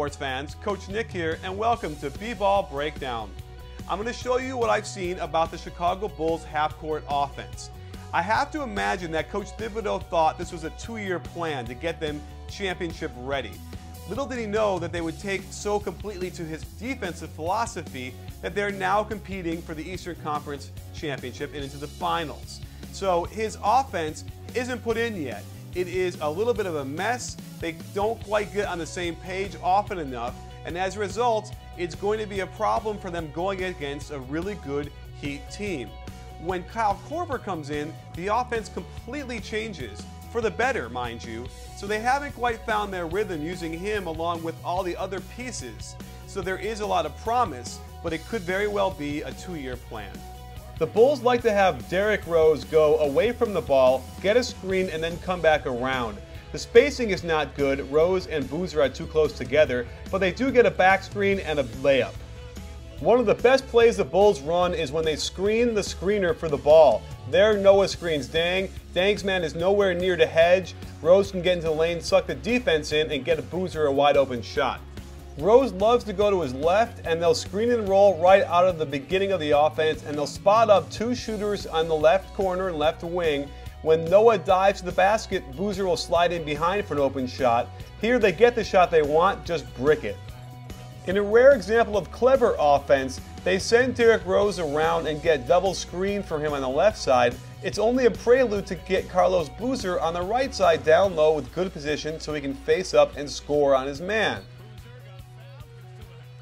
sports fans, Coach Nick here, and welcome to B-Ball Breakdown. I'm going to show you what I've seen about the Chicago Bulls half-court offense. I have to imagine that Coach Thibodeau thought this was a 2-year plan to get them championship ready. Little did he know that they would take so completely to his defensive philosophy that they're now competing for the Eastern Conference Championship and into the finals. So his offense isn't put in yet. It is a little bit of a mess. They don't quite get on the same page often enough, and as a result, it's going to be a problem for them going against a really good Heat team. When Kyle Corver comes in, the offense completely changes, for the better, mind you, so they haven't quite found their rhythm using him along with all the other pieces. So there is a lot of promise, but it could very well be a 2-year plan. The Bulls like to have Derrick Rose go away from the ball, get a screen, and then come back around. The spacing is not good. Rose and Boozer are too close together, but they do get a back screen and a layup. One of the best plays the Bulls run is when they screen the screener for the ball. There Noah screens Dang. Dang's man is nowhere near to hedge. Rose can get into the lane, suck the defense in, and get a Boozer a wide open shot. Rose loves to go to his left, and they'll screen and roll right out of the beginning of the offense, and they'll spot up 2 shooters on the left corner and left wing. When Noah dives to the basket, Boozer will slide in behind for an open shot. Here they get the shot they want, just brick it. In a rare example of clever offense, they send Derrick Rose around and get double screen for him on the left side. It's only a prelude to get Carlos Boozer on the right side down low with good position so he can face up and score on his man.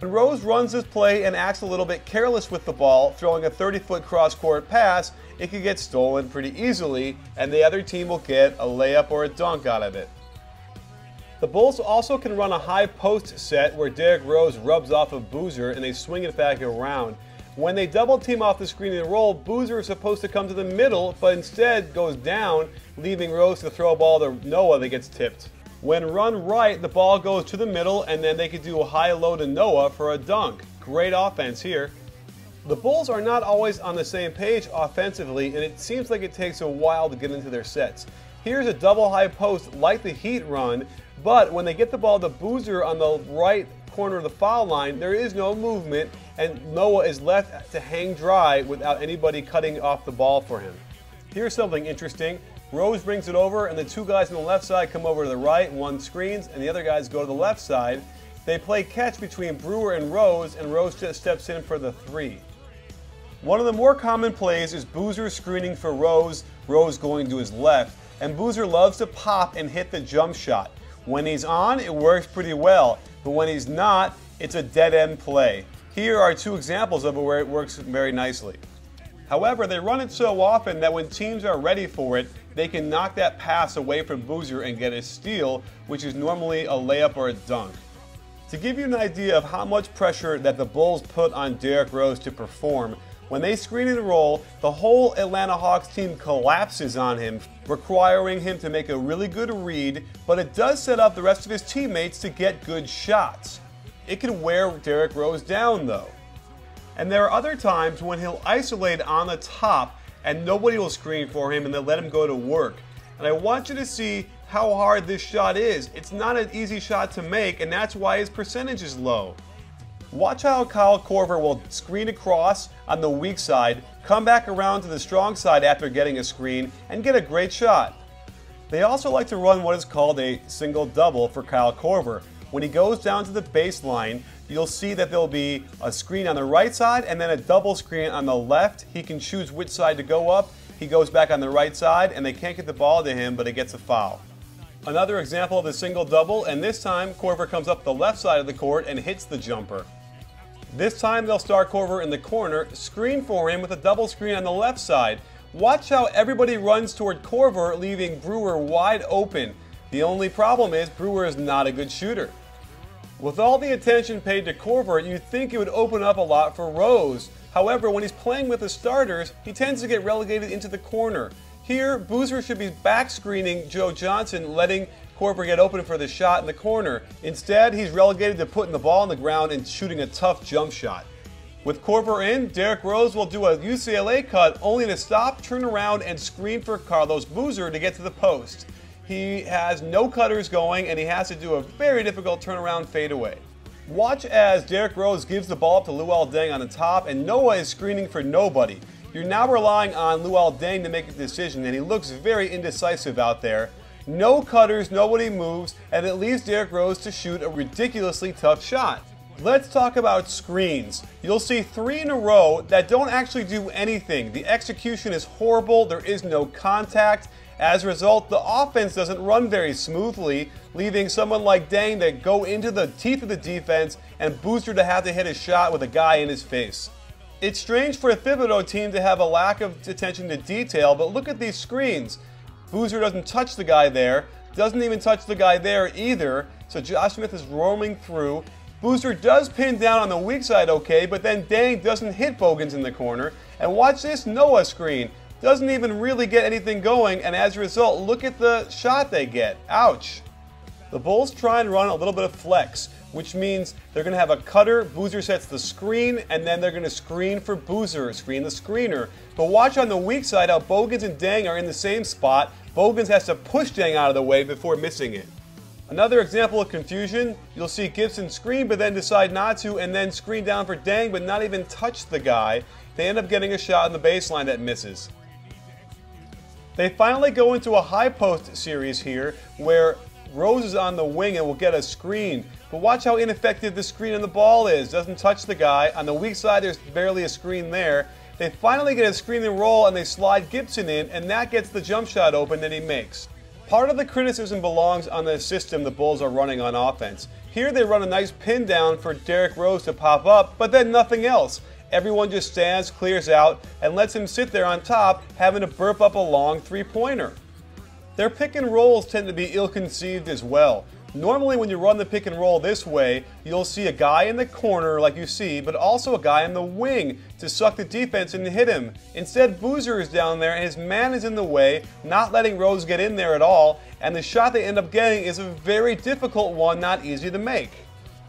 When Rose runs this play and acts a little bit careless with the ball, throwing a 30-foot cross-court pass, it could get stolen pretty easily, and the other team will get a layup or a dunk out of it. The Bulls also can run a high post set where Derrick Rose rubs off of Boozer and they swing it back around. When they double team off the screen and roll, Boozer is supposed to come to the middle, but instead goes down, leaving Rose to throw a ball to Noah that gets tipped. When run right, the ball goes to the middle, and then they could do a high-low to Noah for a dunk. Great offense here. The Bulls are not always on the same page offensively, and it seems like it takes a while to get into their sets. Here's a double high post like the Heat run, but when they get the ball to Boozer on the right corner of the foul line, there is no movement, and Noah is left to hang dry without anybody cutting off the ball for him. Here's something interesting. Rose brings it over, and the 2 guys on the left side come over to the right, one screens, and the other guys go to the left side. They play catch between Brewer and Rose just steps in for the 3. One of the more common plays is Boozer screening for Rose, Rose going to his left, and Boozer loves to pop and hit the jump shot. When he's on, it works pretty well, but when he's not, it's a dead-end play. Here are 2 examples of it where it works very nicely. However, they run it so often that when teams are ready for it, they can knock that pass away from Boozer and get a steal, which is normally a layup or a dunk. To give you an idea of how much pressure that the Bulls put on Derrick Rose to perform, when they screen and roll, the whole Atlanta Hawks team collapses on him, requiring him to make a really good read, but it does set up the rest of his teammates to get good shots. It can wear Derrick Rose down though. And there are other times when he'll isolate on the top and nobody will screen for him and they'll let him go to work. And I want you to see how hard this shot is. It's not an easy shot to make, and that's why his percentage is low. Watch how Kyle Corver will screen across on the weak side, come back around to the strong side after getting a screen, and get a great shot. They also like to run what is called a single double for Kyle Corver. When he goes down to the baseline, you'll see that there'll be a screen on the right side and then a double screen on the left. He can choose which side to go up. He goes back on the right side, and they can't get the ball to him, but it gets a foul. Another example of the single double, and this time Corver comes up the left side of the court and hits the jumper. This time they'll start Corver in the corner, screen for him with a double screen on the left side. Watch how everybody runs toward Corver, leaving Brewer wide open. The only problem is Brewer is not a good shooter. With all the attention paid to Corver, you'd think it would open up a lot for Rose. However, when he's playing with the starters, he tends to get relegated into the corner. Here, Boozer should be back screening Joe Johnson, letting Corver get open for the shot in the corner. Instead, he's relegated to putting the ball on the ground and shooting a tough jump shot. With Corver in, Derrick Rose will do a UCLA cut only to stop, turn around, and screen for Carlos Boozer to get to the post. He has no cutters going, and he has to do a very difficult turnaround fadeaway. Watch as Derrick Rose gives the ball up to Luol Deng on the top, and Noah is screening for nobody. You're now relying on Luol Deng to make a decision, and he looks very indecisive out there. No cutters, nobody moves, and it leaves Derrick Rose to shoot a ridiculously tough shot. Let's talk about screens. You'll see 3 in a row that don't actually do anything. The execution is horrible, there is no contact. As a result, the offense doesn't run very smoothly, leaving someone like Deng to go into the teeth of the defense and Boozer to have to hit a shot with a guy in his face. It's strange for a Thibodeau team to have a lack of attention to detail, but look at these screens. Boozer doesn't touch the guy there, doesn't even touch the guy there either, so Josh Smith is roaming through. Boozer does pin down on the weak side okay, but then Deng doesn't hit Bogans in the corner. And watch this Noah screen. Doesn't even really get anything going, and as a result, look at the shot they get. Ouch. The Bulls try and run a little bit of flex, which means they're going to have a cutter, Boozer sets the screen, and then they're going to screen for Boozer, screen the screener. But watch on the weak side how Bogans and Deng are in the same spot. Bogans has to push Deng out of the way before missing it. Another example of confusion, you'll see Gibson screen but then decide not to, and then screen down for Deng but not even touch the guy. They end up getting a shot on the baseline that misses. They finally go into a high post series here where Rose is on the wing and will get a screen. But watch how ineffective the screen on the ball is. Doesn't touch the guy. On the weak side, there's barely a screen there. They finally get a screen and roll and they slide Gibson in, and that gets the jump shot open that he makes. Part of the criticism belongs on the system the Bulls are running on offense. Here they run a nice pin down for Derrick Rose to pop up, but then nothing else. Everyone just stands, clears out, and lets him sit there on top, having to burp up a long three-pointer. Their pick and rolls tend to be ill-conceived as well. Normally when you run the pick and roll this way, you'll see a guy in the corner like you see, but also a guy in the wing to suck the defense and hit him. Instead, Boozer is down there and his man is in the way, not letting Rose get in there at all, and the shot they end up getting is a very difficult one, not easy to make.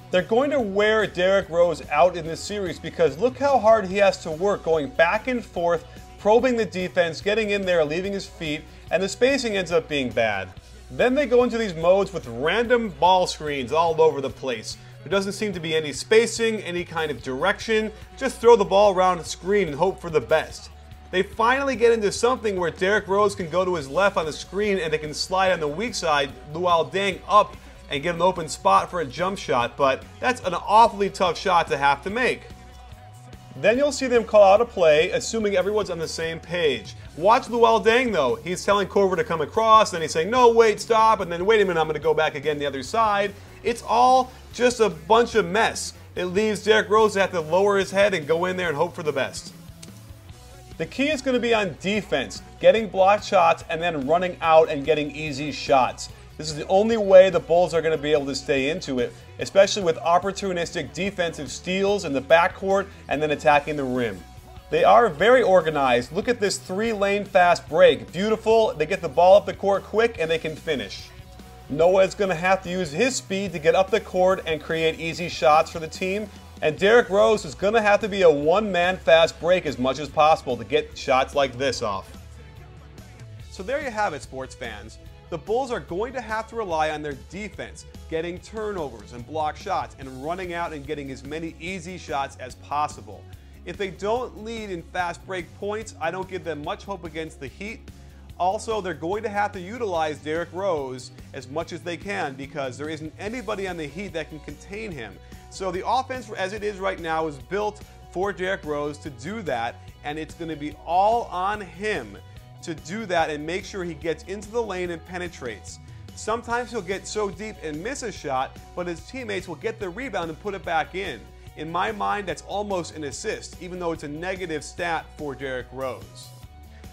They're going to wear Derrick Rose out in this series because look how hard he has to work going back and forth, probing the defense, getting in there, leaving his feet, and the spacing ends up being bad. Then they go into these modes with random ball screens all over the place. There doesn't seem to be any spacing, any kind of direction. Just throw the ball around the screen and hope for the best. They finally get into something where Derrick Rose can go to his left on the screen and they can slide on the weak side, Luol Deng up and get an open spot for a jump shot, but that's an awfully tough shot to have to make. Then you'll see them call out a play, assuming everyone's on the same page. Watch Luol Deng though. He's telling Corver to come across, then he's saying, no, wait, stop, and then wait a minute, I'm going to go back again the other side. It's all just a bunch of mess. It leaves Derrick Rose to have to lower his head and go in there and hope for the best. The key is going to be on defense, getting blocked shots and then running out and getting easy shots. This is the only way the Bulls are going to be able to stay into it, especially with opportunistic defensive steals in the backcourt and then attacking the rim. They are very organized. Look at this 3-lane fast break. Beautiful. They get the ball up the court quick and they can finish. Noah is going to have to use his speed to get up the court and create easy shots for the team. And Derrick Rose is going to have to be a one-man fast break as much as possible to get shots like this off. So there you have it, sports fans. The Bulls are going to have to rely on their defense, getting turnovers and block shots and running out and getting as many easy shots as possible. If they don't lead in fast break points, I don't give them much hope against the Heat. Also, they're going to have to utilize Derrick Rose as much as they can because there isn't anybody on the Heat that can contain him. So the offense as it is right now is built for Derrick Rose to do that, and it's going to be all on him to do that and make sure he gets into the lane and penetrates. Sometimes he'll get so deep and miss a shot, but his teammates will get the rebound and put it back in. In my mind, that's almost an assist, even though it's a negative stat for Derrick Rose.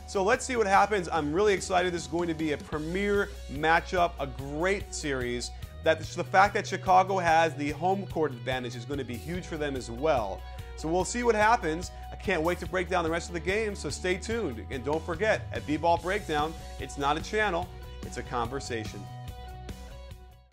So let's see what happens. I'm really excited. This is going to be a premier matchup, a great series. The fact that Chicago has the home court advantage is going to be huge for them as well. So we'll see what happens. I can't wait to break down the rest of the game, so stay tuned. And don't forget, at B-Ball Breakdown, it's not a channel, it's a conversation.